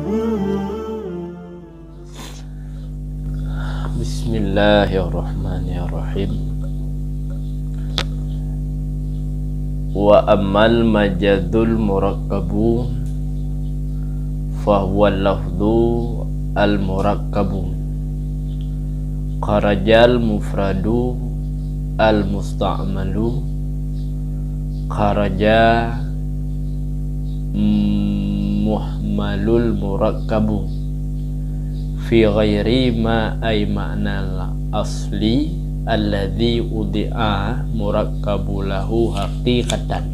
Bismillahirrahmanirrahim. Wa ammal majadul murakkabu fahuwa lafdhu al murakkabu kharajal mufradu al musta'malu kharaja muhmalul murakkabu fi ghairi ma ay ma'nal asli alladhi udi'a murakkabu lahu haqiqatan.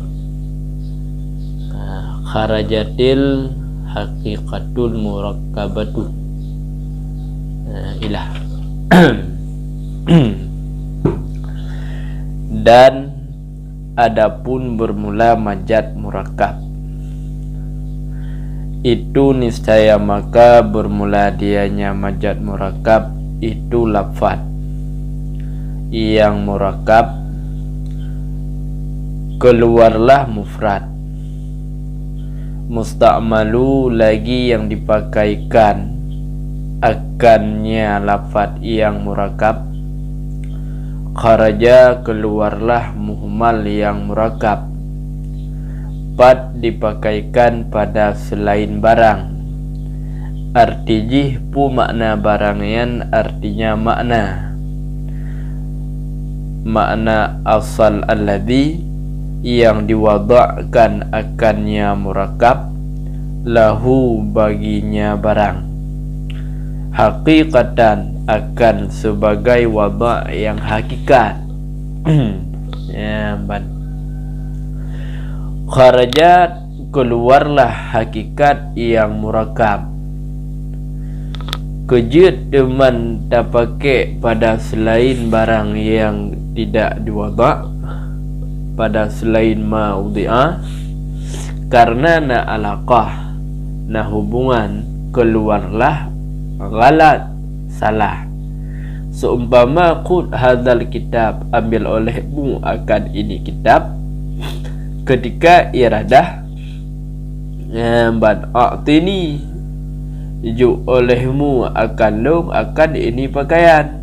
Kharajatil haqiqatul murakkabatu ilah. Dan adapun bermula majad murakkab itu niscaya maka bermula dianya majad murakkab itu lafaz yang murakkab keluarlah mufrad musta'malu lagi yang dipakaikan akannya lafaz yang murakkab kharaja keluarlah muhmal yang murakkab pad dipakaikan pada selain barang artijih pu makna barangnya artinya makna asal alladhi yang diwada'kan akannya murakkab lahu baginya barang haqiqatan akan sebagai wada' yang hakikat. Ya, kharajat keluarlah hakikat yang murakkab kejut deman tak pakai pada selain barang yang tidak diwada' pada selain ma'udhi'ah karena na alaqah na hubungan keluarlah ghalat salah seumpama qud hadzal kitab ambil olehmu akan ini kitab ketika iradah a'tini ju olehmu akan lum akan ini pakaian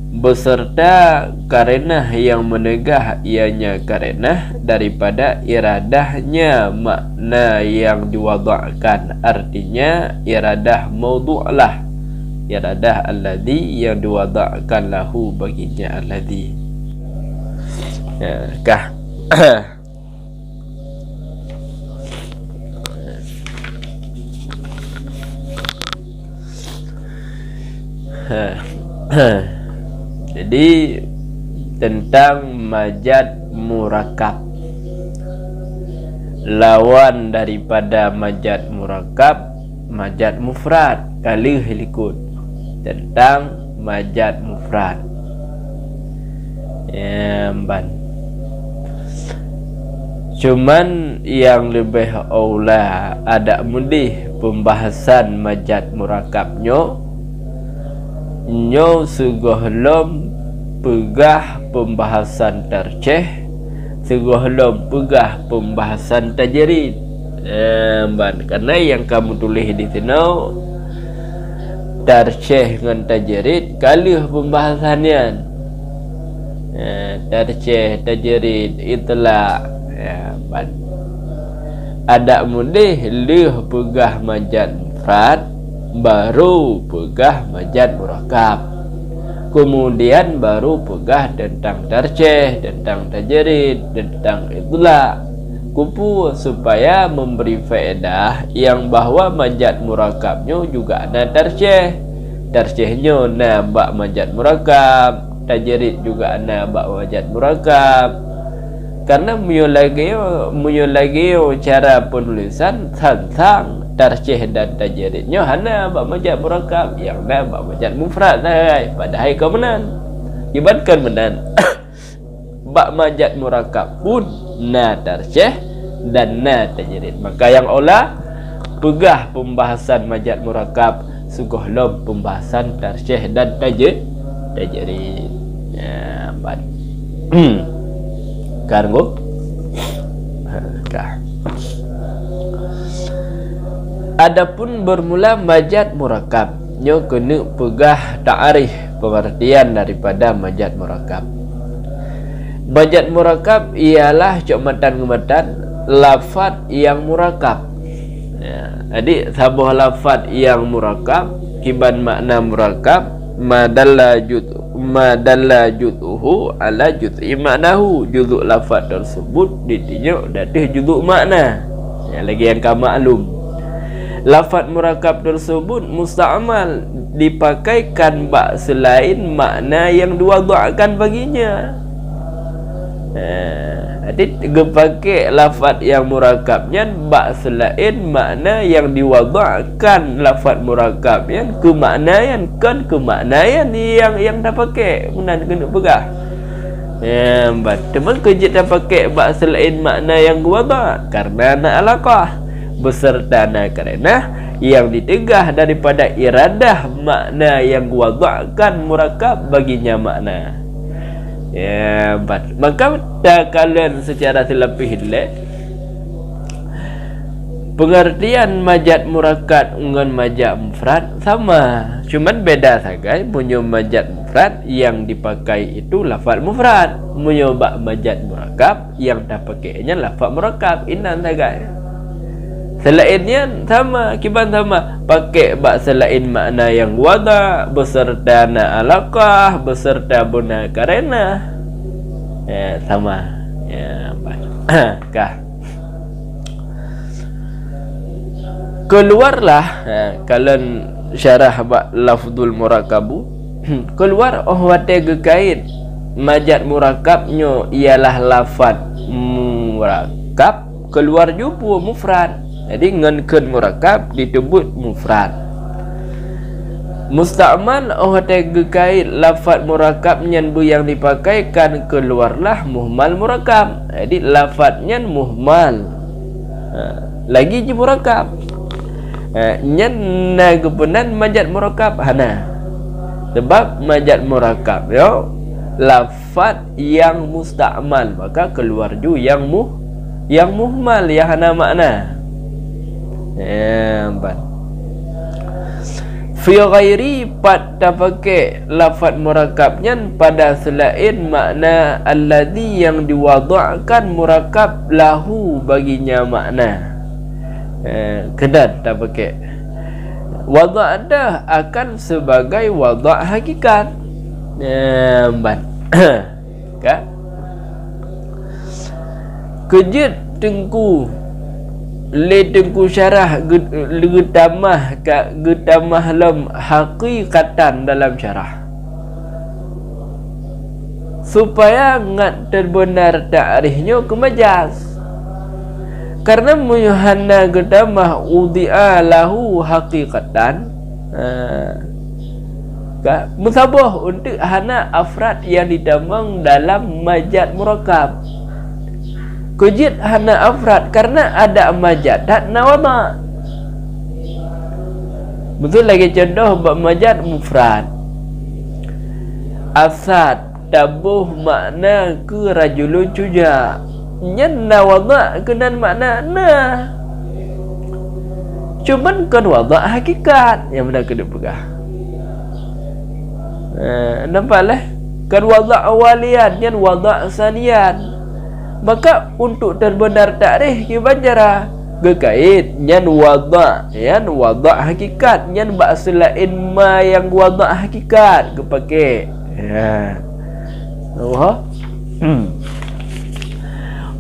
beserta karenah yang menegah ianya karenah daripada iradahnya makna yang diwada'kan artinya iradah maudhu'lah iradah alladhi yang diwada'kan lahu baginya alladhi kah. Jadi tentang majad murakkab lawan daripada majad murakkab majad mufrad kali helikut tentang majad mufrad cuman yang lebih aula ada mudih pembahasan majad murakkabnya nyo sugohlom pegah pembahasan tarceh sugohlom pegah pembahasan tajrid karena yang kamu tulis di sini tarceh dengan tajrid kalih pembahasannya tarceh tajrid itulah ada mudih lih pegah majad mufrad baru pegah majad murakkab kemudian baru pegah tentang tarceh tentang tajrid tentang itulah kupu supaya memberi faedah yang bahwa majad murakkabnya juga ada tarcehnya na bak majad murakkab tajrid juga ada bak majad murakkab karena muyo lagi cara penulisan tentang tarceh dan tajridnya hana bak majad murakkab yang dah bak majad mufrad padahal kau menan ibaratkan menan bak majad murakkab pun na tarceh dan na tajrid maka yang olah pegah pembahasan majad murakkab sugohlom pembahasan tarceh dan tajrid kargo kah Adapun bermula majaz murakab, nyo kena pegah ta'rif pengertian daripada majaz murakab. Majaz murakab ialah cokmatan-cokmatan lafaz yang murakab. Jadi sabuh lafaz yang murakab kiban makna murakab madalla juz'uhu ala juz'i maknahu. Juzuk lafaz tersebut ditinjau dari juzuk makna. Lagi yang maklum. Lafaz murakab tersebut musta'mal, dipakaikan bak selain makna yang diwada'kan baginya. Jadi pakai lafaz yang murakabnya bak selain makna yang diwada'kan lafaz murakabnya kemaknaan kemaknaan yang dah pakai kemudian kena pegah. Teman kejit dah pakai bak selain makna yang diwada' karena nak alaqah beserta karena yang ditegah daripada iradah makna yang wada'kan murakab baginya makna. Maka tak kalian secara terlebih pengertian majaz murakab dengan majaz mufrad sama, cuman beda saja. Punya majaz mufrad yang dipakai itu lafaz mufrad, menyoba majaz murakab yang dah pakainya lafaz murakab inan saja. Selainnya sama, kiban sama, pakai bak selain makna yang wada beserta na alaqah beserta buna karena sama kah. Keluarlah kalian syarah bak lafzul murakabu keluar wate gekait majaz murakabnya ialah lafaz murakab keluar jupu mufrad. Jadi ngenkeun murakab disebut mufrad. Musta'mal gekait lafaz murakab nyanbu yang dipakaikan keluarlah muhmal murakab. Jadi lafaznya muhmal lagi je murakab. Nyan nagepenan majaz murakab hana. Sebab majaz murakab yo lafaz yang musta'mal, maka keluar ju yang muhmal yang hana makna. Fi ghairi pada pakai lafaz murakabnya pada selain makna alladhi yang diwada'kan murakab lahu baginya makna. Kedar tak pakai wada' dah akan sebagai wada' hakikat. Kak kejut tengku le tengku syarah getamah ka getamah lam hakikatan dalam syarah supaya ngat terbenar ta'rifnya ke majaz. Karena muhana getamah udi'a lahu hakikatan musabah untuk hana afrad yang ditamang dalam majaz murakab. Kujit hana afrad karena ada majaz dan nawama. Betul lagi contoh bab majaz mufrad. Asad tabuh makna ke rajulun cuja. Nyan nawama kenan makna nah. Cuman kan wada' hakikat yang benar kena pegah. Nampaklah kan wada' awalian nyan wada' sanian. Maka untuk terbenar takrif kiban cara gekait nyan wada' hakikat nyan bak selain ma yang wada' hakikat kepake.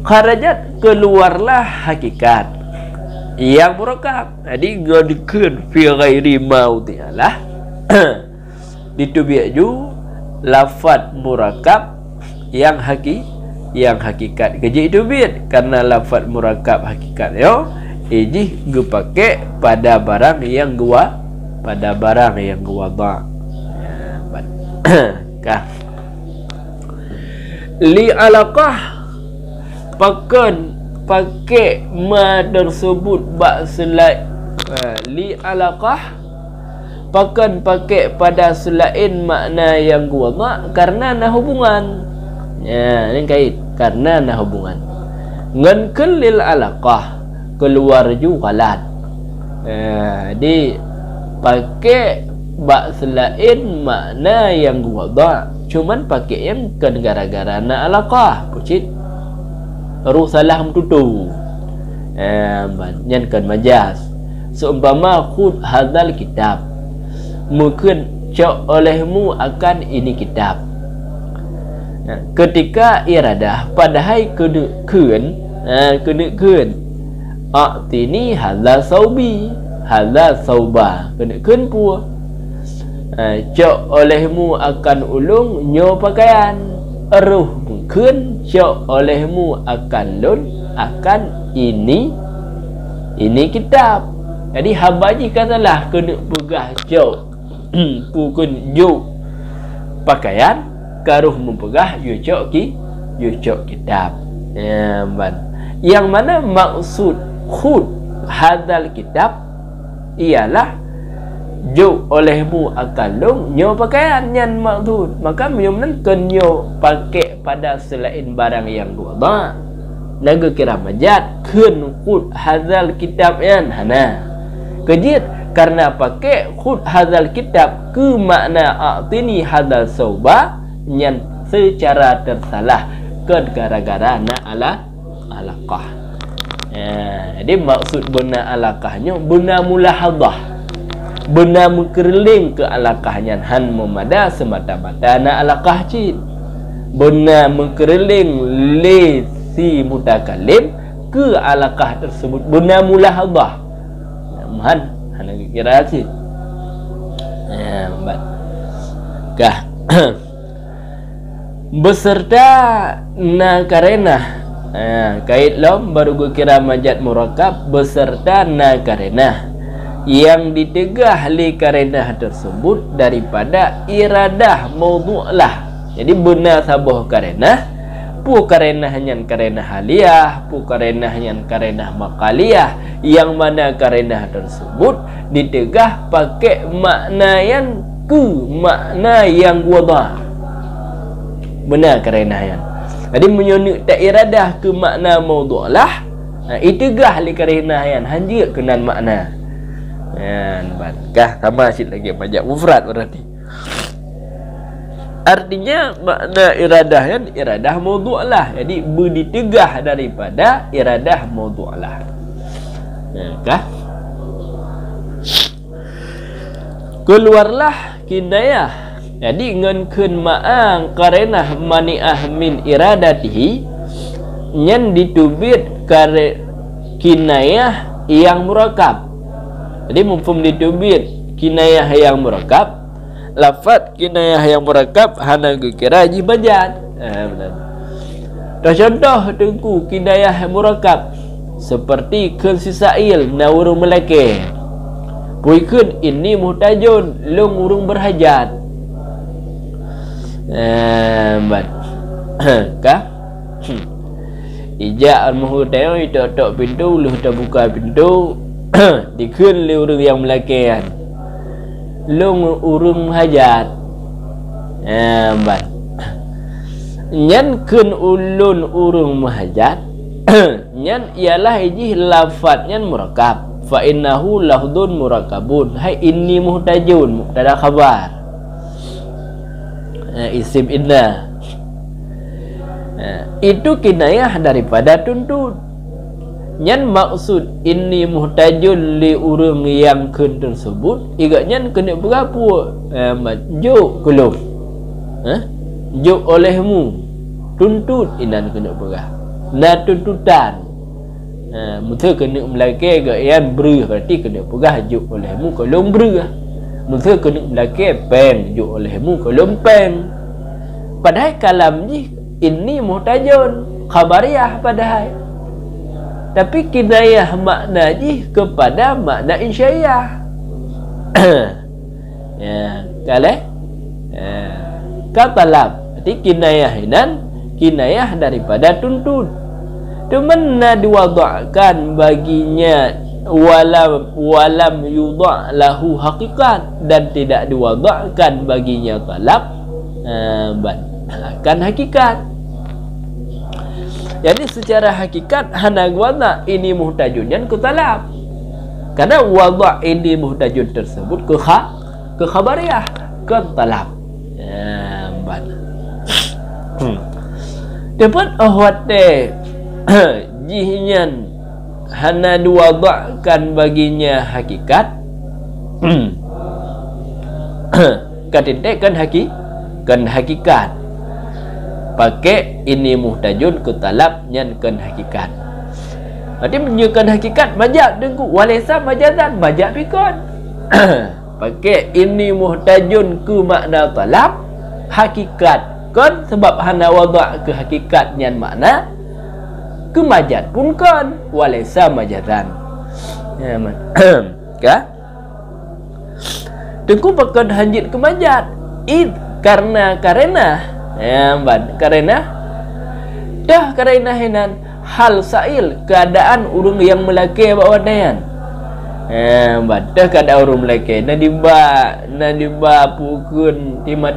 Kharajat keluarlah hakikat yang murakab. Jadi gadikeun fi ghairi maudhi'alah ditubiaju lafaz murakab yang hakikat keji itu bid karena lafaz murakab hakikat yo iji gepake pada barang yang gua ba kah li alaqah pakai ma tersebut bak selai li alaqah pakai pada selain makna yang gua ba karena na hubungan. Ini kait karena nah hubungan ngan kelil alaqah keluar ju qalat Jadi pakai bak selain makna yang wada, cuman pakai yang kan gara-gara na alaqah pucit rusalah tutu. Yang kan majas seumpama khud hadzal kitab, mungkin cok olehmu akan ini kitab. Ketika iradah padahal kena kun a'tini hadzal saubi, hadzal sauba, kena kun pua. Cok olehmu akan ulung nyo pakaian, eruh mungkin cok olehmu akan lun akan ini kitab. Jadi habaji katalah kena pegah cok pukun yu pakaian karuh mempegah yu cok kitab. Yang mana maksud khud hadzal kitab ialah ju olehmu akan lung nyo pakaian yang maksud, maka menyumnan kenyo pakai pada selain barang yang wada. Lagu kira majat kun khud hadzal kitab yan hana kejit karena pakai khud hadzal kitab ke makna a'tini hadzal sauba yang secara tersalah ke gara-gara na alaqah. Jadi maksud bena alaqahnya bena mulahadhah, bena mengkerling ke alaqahnya han memada semata-mata na alaqah cid, bena mengkerling le si mutakalim ke alaqah tersebut bena mulahadhah. Han kira sih. Kah beserta na karena kait lom baru gue kira majat murakab beserta na karena yang ditegah li karena tersebut daripada iradah maudhu'lah. Jadi benar sabah karena pu karena hanya karena haliyah, pu karena hanya karena makaliyah, yang mana karena tersebut ditegah pakai makna yang ke makna yang wada. Benar karena yang jadi menyunuk tak iradah ke makna maudhu'lah, itegah li karena yang hanya kenan makna. Kah sama sikit lagi banyak mufrad berarti. Artinya makna iradahnya iradah maudhu'lah. Jadi berditegah daripada iradah maudhu'lah. Kah? Keluarlah kinayah. Jadi ngenkeun ma'ang karenah mani'ah min iradatihi nyen ditubit kare kinayah yang murakab. Jadi mufhum ditubit kinayah yang murakab, lafaz kinayah yang murakab hana kira ji bajat. Benar. Contoh tengku kinayah murakab seperti kun sisail na urung meleke. Puikeun ini muhtajun lung urung berhajat. Kah? Ija al-muhtayo tok pintu lu buka pintu dikeun li urung yang melakean. Lung urung hajat. Nyan kun ulun urung muhajat. Nyan ialah iji lafadznya murakab. Fa innahu lahdun murakabun. Hai inni muhtajun mubtada khabar. Isim inna. Itu kinayah daripada tuntut. Nyan maksud inni muhtajun li urung yang kun tersebut igaknya kena berapa juk kulum juk olehmu tuntut inan kena berah na tuntutan mutu kena melake gayan ber berarti kena berah juk olehmu kolom ber mutu kena melake pen juk olehmu kolom pen. Padahal kalam ni inni muhtajun khabariyah padahal, tapi kinayah makna ji kepada makna insya'iyah. Ya, kale katalab. Jadi kinayah inan kinayah daripada tuntut. Cuman diwada'kan baginya walam yudha' lahu haqiqat, dan tidak diwada'kan baginya talab akan hakikat. Jadi secara hakikat hana gwana ini muhtajunyan ku talab. Karena wada' ini muhtajun tersebut ke khabariyah, ke talab. Dapat ahwat jihnya hana diwada'kan baginya hakikat. Katintekan hakikat. Pakai ini muhtajun ke talab nyankan hakikat. Berarti menunjukkan hakikat majaz dengku walaysa majazan majaz pikon. Pakai ini muhtajun ke makna talab hakikat kon sebab hana wada' ke hakikat nyan makna ke majaz pun kon walaysa majazan. Ya man. Ka? Dengku pakon hanjit ke majaz. Karena ya man, karena hinan hal sa'il keadaan urung yang melaki bawa dayan. Badah keadaan urung melaki nadiba pukun tima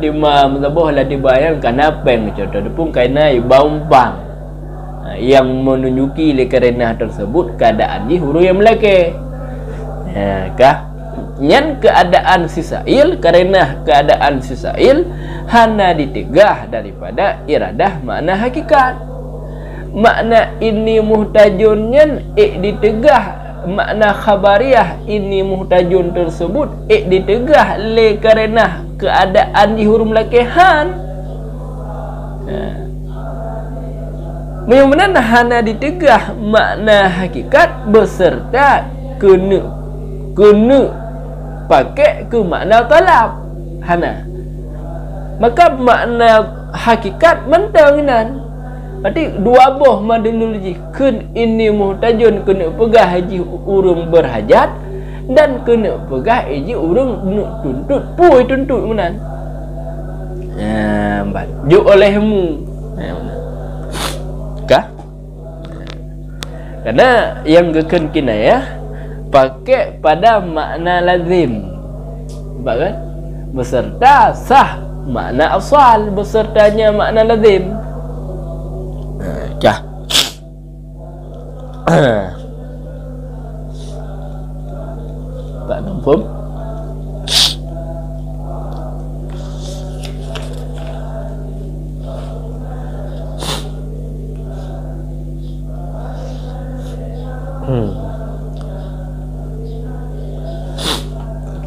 mentabuh lah dibayang karena peng contoh pun karena baumpang yang menunjuki karena tersebut keadaan di huruf yang melaki. Kah nyan keadaan sisail karena keadaan sisail hana ditegah daripada iradah makna hakikat. Makna ini muhtajunnya ditegah makna khabariyah ini muhtajun tersebut ditegah le karena keadaan di huruf lakihan. Memang hana ditegah makna hakikat beserta kena pakai ke makna talab hana. Maka makna hakikat mentanginan. Berarti dua buah metodologi kun ini muhtajun kena pegah haji urung berhajat dan kena pegah haji urung tuntut pui tuntut menan. Baju olehmu. Kah? Karena yang geken kinayah pakai pada makna lazim. Nampak kan? Beserta sah makna asal besertanya makna lazim. Kah? Tak nampak.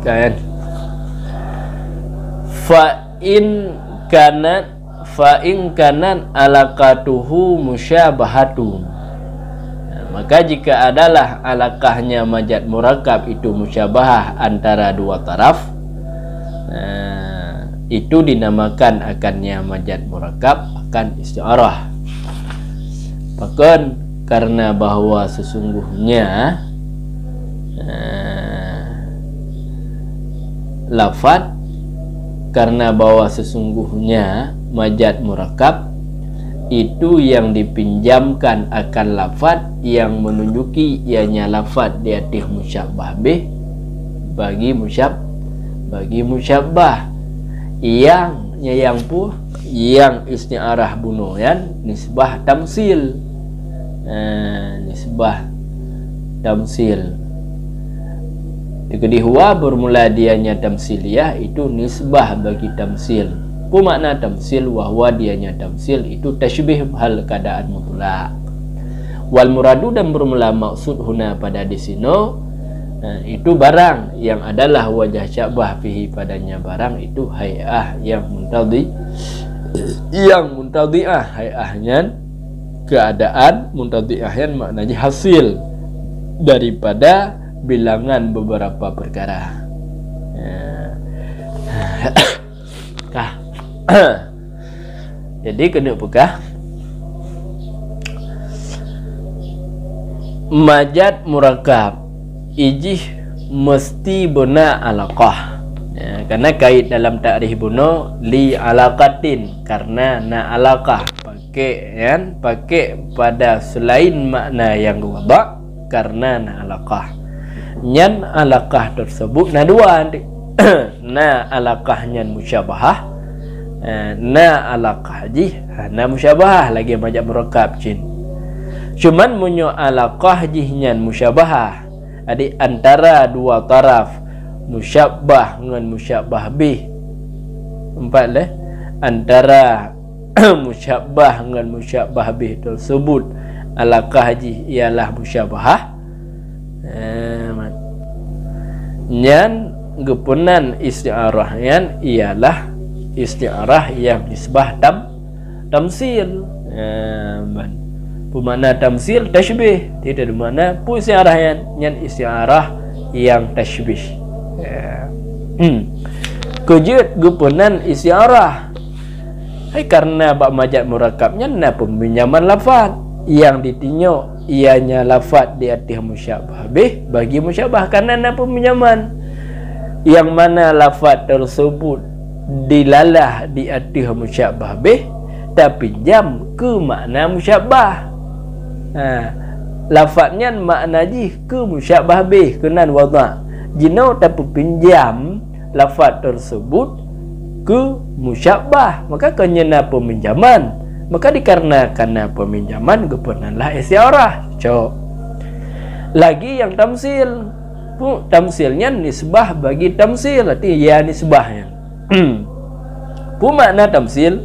Kan? Fa'in kanan alaqatuhu musyabahatun. Maka jika adalah alaqahnya majaz murakkab itu musyabahah antara dua taraf, itu dinamakan akannya majaz murakkab akan isti'arah. Bahkan karena bahwa sesungguhnya lafaz karena bahwa sesungguhnya majaz murakkab itu yang dipinjamkan akan lafaz yang menunjuki ianya lafaz di atas musyabbah bih bagi musyabbah yang isti'arah bunuyan nisbah tamsil. Nisbah tamsil dikedihuwa bermula dianya tamsiliyah itu nisbah bagi tamsil. Apa makna tamsil? Wahwa dianya tamsil itu tashbih hal keadaan mutlak. Wal muradu dan bermula maksud huna pada di sini itu barang yang adalah wajah syabah fihi padanya barang itu hay'ah yang muntadhi'ah hay'ahnya keadaan muntadhi'ahnya maknanya hasil daripada bilangan beberapa perkara. Jadi kena pekah majaz murakkab ijih mesti bena alaqah. Karena kait dalam takrif buno li alaqatin karena na alaqah pakai pada selain makna yang wada karena na alaqah. Nyan alaqah tersebut na dua na alaqah nyan musyabahah na alaqah jih na musyabahah lagi majaz murakkab cin. Cuman munyo alaqah jih nyan musyabahah Adik antara dua taraf musyabbah dengan musyabbah bih. 4 lah. Antara musyabbah dengan musyabbah bih tersebut alakah haji ialah musyabbah. Nyan gepunan isti'arah yan ialah isti'arah yang nisbah tamsil. Bermakna tamsil tashbih, tidak bermakna pu isti'arah yan isti'arah yang tashbih. Kejut gepunan isti'arah. Karena bab majaz murakabnya na peminjaman lafaz yang ditinjau ianya lafaz di atas musyabbah bih bagi musyabbah karena na peminjaman yang mana lafaz tersebut dilalah di atas musyabbah bih tapi pinjam ke makna musyabbah. Lafaznya makna ji ke musyabbah bih kenan wada' jino tapi pinjam lafaz tersebut ke musyabbah, maka kenyana peminjaman, maka dikarenakan peminjaman gepunanlah isti'arah. Cok lagi yang tamsil, tamsilnya nisbah bagi tamsil, arti ya nisbahnya. Pu makna tamsil,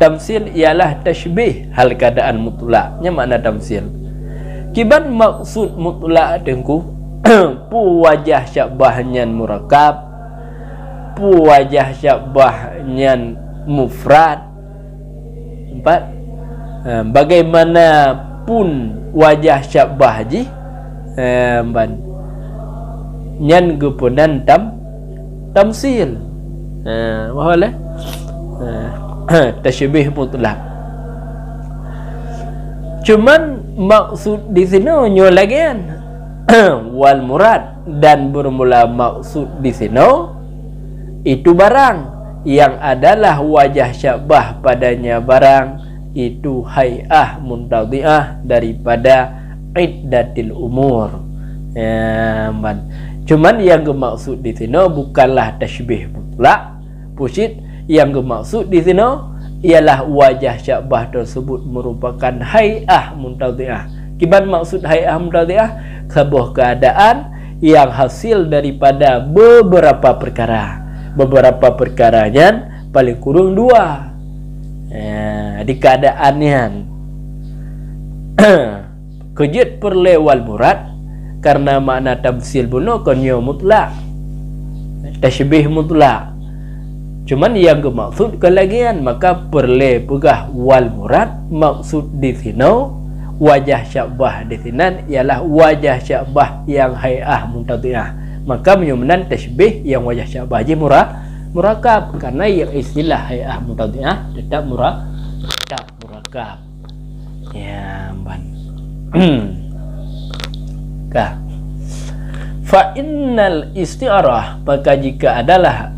tamsil ialah tashbih hal keadaan mutlaknya makna tamsil. Kiban maksud mutlak dengku pu wajah syabahnya murakab, pu wajah syabahnya mufrad. 4 bagaimanapun wajah syabah ji nyan gepunan tamsil wahlah tashbih mutlak. Cuman maksud di sini nyo lagi wal murad dan bermula maksud di sini itu barang yang adalah wajah syabah padanya barang itu hay'ah muntadhi'ah daripada iddatil umur. Cuman yang dimaksud di sini bukanlah tashbih mutlak. Pusit yang dimaksud di sini ialah wajah syabah tersebut merupakan hay'ah muntadhi'ah. Kiban maksud hay'ah muntadhi'ah sebuah keadaan yang hasil daripada beberapa perkara. Beberapa perkaranya paling kurang 2 di keadaannya. Kejut perlewal murad karena makna tamsil buno konyo mutlak tashbih mutlak. Cuman yang dimaksud kelagian maka perle pegah wal murad maksud di sini wajah syabah di sini ialah wajah syabah yang hay'ah muntadhi'ah. Maka menyumenan tashbih yang wajah syabah ji murakab karena yang istilah hay'ah muntadhi'ah tetap murakab. Ya ban. Fa innal isti'arah, maka jika adalah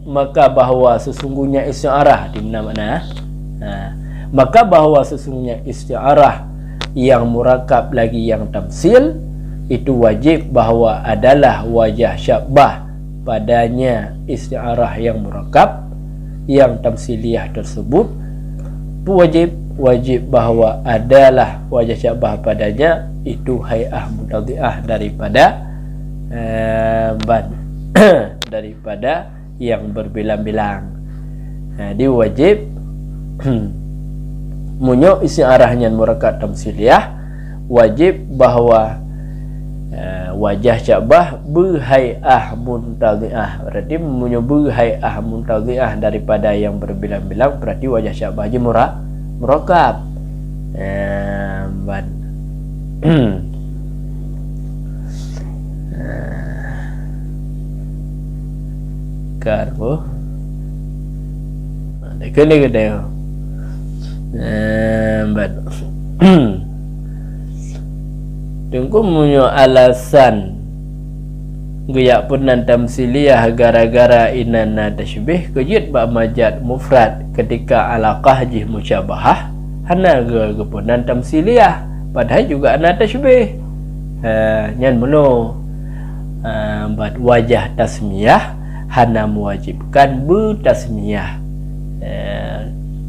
maka bahwa sesungguhnya isti'arah di mana maka bahwa sesungguhnya isti'arah yang murakab lagi yang tamsil itu wajib bahwa adalah wajah syabah padanya isti'arah yang murakab yang tamsiliyah tersebut wajib bahwa adalah wajah syabah padanya itu hay'ah muntadhi'ah daripada daripada yang berbilang-bilang. Dia wajib munyo isti'arahnya murakab tamsiliyah wajib bahwa wajah syabah berhay'ah muntadhi'ah. Berarti menyebut hay'ah muntadhi'ah daripada yang berbilang-bilang berarti wajah syabah je murakab. Karbo ada kali kedai tunggu punya alasan gaya punan tamsiliyah gara-gara inana tashbih kejut bab majaz mufrad ketika alaqah jih musyabahah hana gepunan tamsiliyah padahal juga ana tashbih nyan meno bad wajah tasmiyah hana mewajibkan bertasmiyah.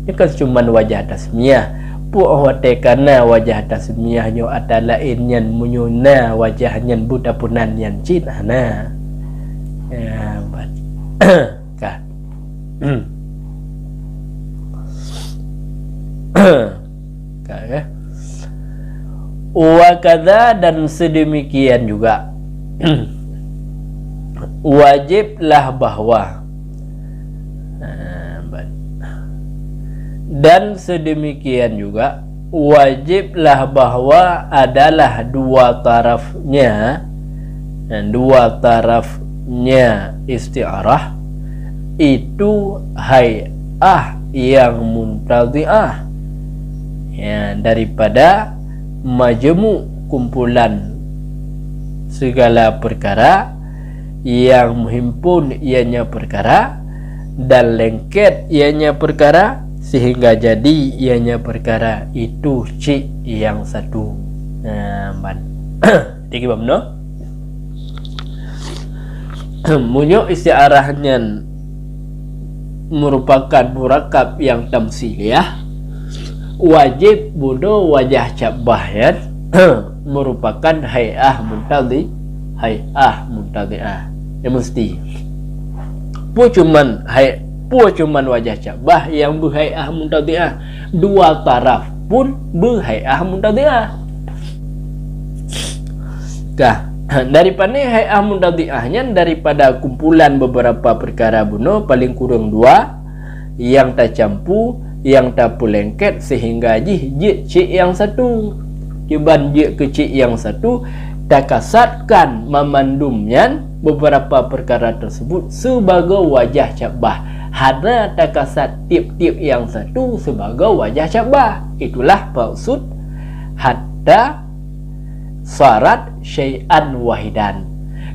Ini kan cuma wajah tasmiyah pu awate karena wajah tasmiyahnya ada lain yang munyuna wajah yang buta punan yang cin ana ya bat kah kah ya wa kadza dan sedemikian juga wajiblah bahwa dan sedemikian juga wajiblah bahwa adalah dua tarafnya isti'arah itu hay'ah yang muntadhi'ah ya, daripada majmu' kumpulan segala perkara yang menghimpun ianya perkara dan lengket ianya perkara sehingga jadi ianya perkara itu cik yang satu. Tiga bamno. Munyo istiarahnya merupakan murakab yang tamsiliyah. Wajib budo wajah cabahyan merupakan hay'ah muntadhi'ah. Ya mesti. Cuman wajah cabah yang berhay'ah muntadhi'ah. Dua taraf pun berhay'ah muntadhi'ah. Daripada hay'ah muntadhi'ahnya daripada kumpulan beberapa perkara buno paling kurang dua yang tak campu, yang tak pulengket sehingga jit cik yang satu. Kiban jit ke cik yang satu tak kasatkan memandumnya beberapa perkara tersebut sebagai wajah cabah. Hana takasat tip-tip yang satu sebagai wajah cabah. Itulah maksud hatta syarat syai'an wahidan.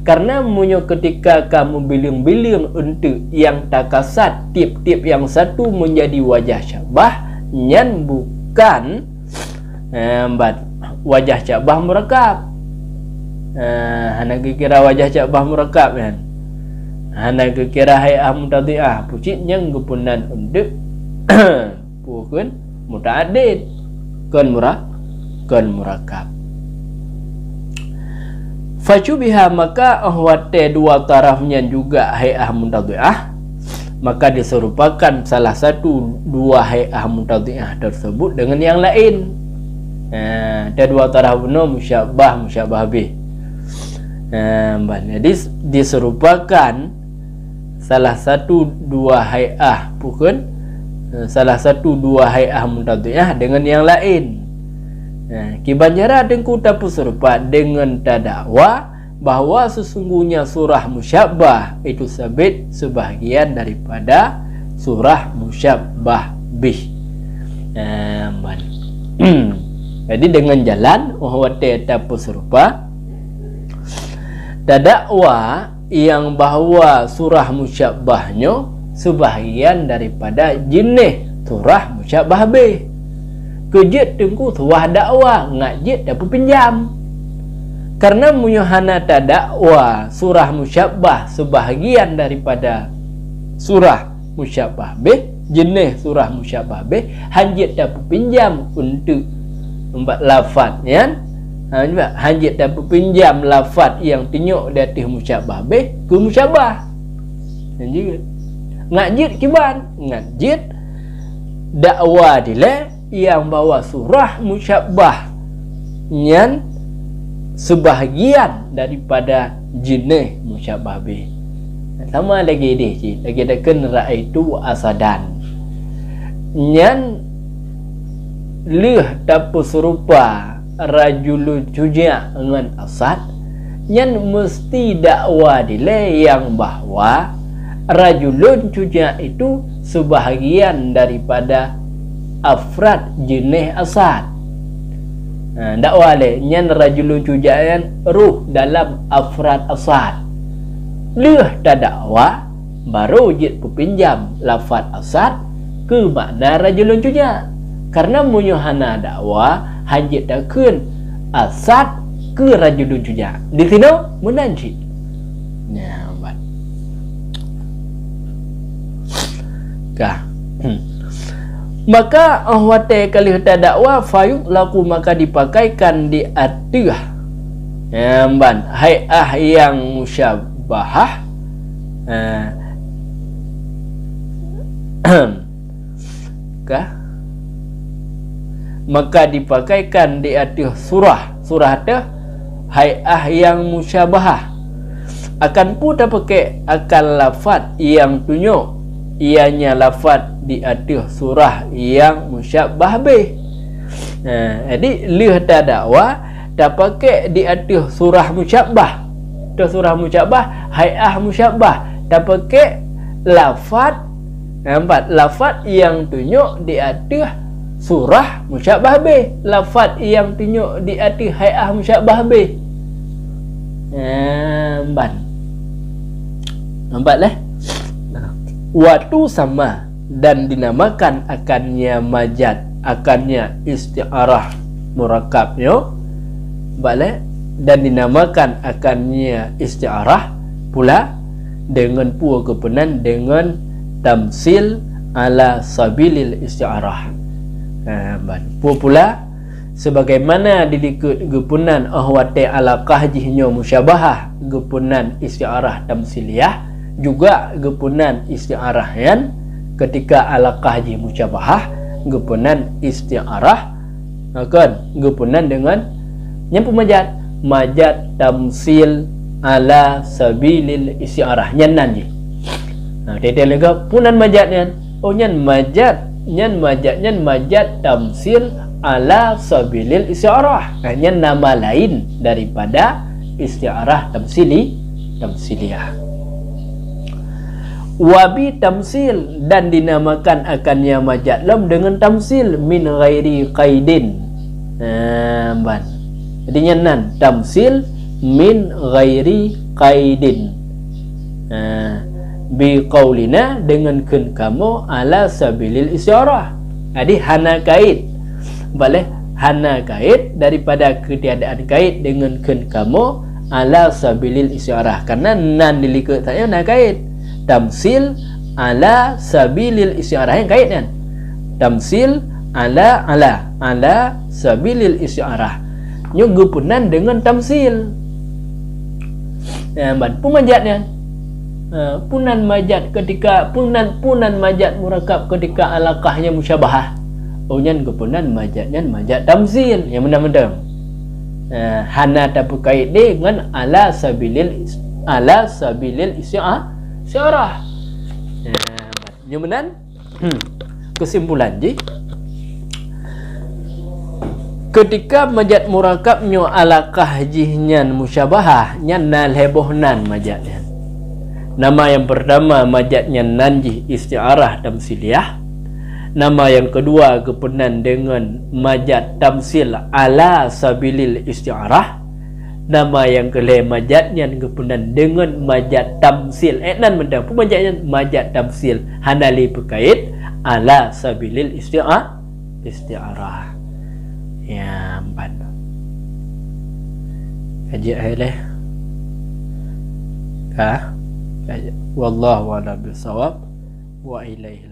Karena munyo ketika kamu biling-biling untuk yang takasat tip-tip yang satu menjadi wajah cabah, nyan bukan wajah cabah murakab. Hana kira wajah cabah murakab kan. Hana kira hay'ah muntadhi'ah pucit yang kepunan untuk pukun muta'addid kan murakab. Facubiha maka ahwate dua tarafnya juga hay'ah muntadhi'ah, maka diserupakan salah satu dua hay'ah muntadhi'ah tersebut dengan yang lain. Ada dua taraf benar musyabbah bih. Jadi diserupakan salah satu dua hay'ah bukan salah satu dua hay'ah muntadhi'ah dengan yang lain. Kibanjara dengku tapu serupa dengan tadakwa bahawa sesungguhnya surah musyabbah itu sabit sebahagian daripada surah musyabbah bih. Jadi dengan jalan wahwate tapu serupa tadakwa yang bahawa surah musyabbahnya sebahagian daripada jenis surah musyabbah bih. Kejit tengku tuah dakwa ngajit dapat pinjam. Karena munyahana tadakwa surah musyabbah sebahagian daripada surah musyabbah bih, jenis surah musyabbah bih hanjit dapat pinjam untuk empat lafaznya. Hanjit dapat pinjam lafaz yang tinyuk datih musyabbah bih ke musyabbah. Dan juga ngajit kiban ngajit dakwa dile yang bawa surah musyabbah nyan sebahagian daripada jenis musyabbah bih. Sama lagi deh cik, lagi dekan raaitu asadan nyan leh tapu serupa rajulun cuja dengan asad nyan mesti dakwa dile yang bahawa rajulun cuja itu sebahagian daripada afrad jenis asad. Dakwa le nyan rajulun cuja yang ruh dalam afrad asad. Leh tak dakwa baru jid pinjam lafaz asad ke makna rajulun cuja. Karena munyuhana dakwa hanjit takun asad ke rajulun cuja. Di sini menanci. Nyabat. Maka ahwate kali hata dakwa fayut laku maka dipakaikan di atas ban hay'ah yang musyabahah maka dipakaikan di atas surah tu hay'ah yang musyabahah akan pun tak pakai akan lafaz yang tunjuk ianya lafaz di atas surah yang musyabah bih. Jadi lih ta dakwa tak pakai di atas surah musyabah. Atas surah musyabah hay'ah musyabah tak pakai lafaz lafaz yang tunjuk di atas surah musyabah bih, lafaz yang tunjuk di atas hay'ah musyabah bih. Nampak lah. Waktu sama dan dinamakan akannya majad, akannya isti'arah murakabnya, baik, dan dinamakan akannya isti'arah pula dengan pua kepenan dengan tamsil ala sabilil isti'arah. Pua pula sebagaimana didikut gepunan ahwate ala kahjihnya musyabahah gepunan isti'arah tamsiliyah, juga gepunan isti'arah yang ketika ala kahji musyabahah gepunan isti'arah kan gepunan dengan yang pemajat majad tamsil ala sabilil isti'arah nyan nanji. Detail lega punan majadnya nyan majad tamsil ala sabilil isti'arah. Nyan nama lain daripada isti'arah tamsiliyah. Wabi tamsil dan dinamakan akannya majad lam dengan tamsil min ghairi qaidin. Jadi nyanan tamsil min ghairi qaidin. Bi qaulina dengan kun kamu ala sabilil isyarah. Jadi hana kait. Boleh hana kait daripada ketiadaan kait dengan kun kamu ala sabilil isyarah. Karena nan dilikut saya na kait. Tamsil ala sabilil isyarah yang kait kan. Tamsil ala sabilil isyarah. Nyo gepunan dengan tamsil. Pemajatnya punan majad ketika punan majad murakab ketika alaqahnya musyabahah. Onyan gepunan majadnya majad tamsil yang benar-benar. Hana tak berkait dengan ala sabilil isyarah. Nyomenan kesimpulan ji ketika majad murakabnya ala kahjihnya musyabahah nyan nal hebohnan majadnya. Nama yang pertama majadnya nanjih isti'arah tamsiliyah. Nama yang kedua kepenan dengan majad tamsil ala sabilil isti'arah. Nama yang kelima majadnya kepenan dengan majad tamsil. Nan mendang pemajadnya majad tamsil hanali berkait ala sabilil isti'arah. Ya, empat. Kaji ahleh. Wallahu a'lam bishawab wa ilaihi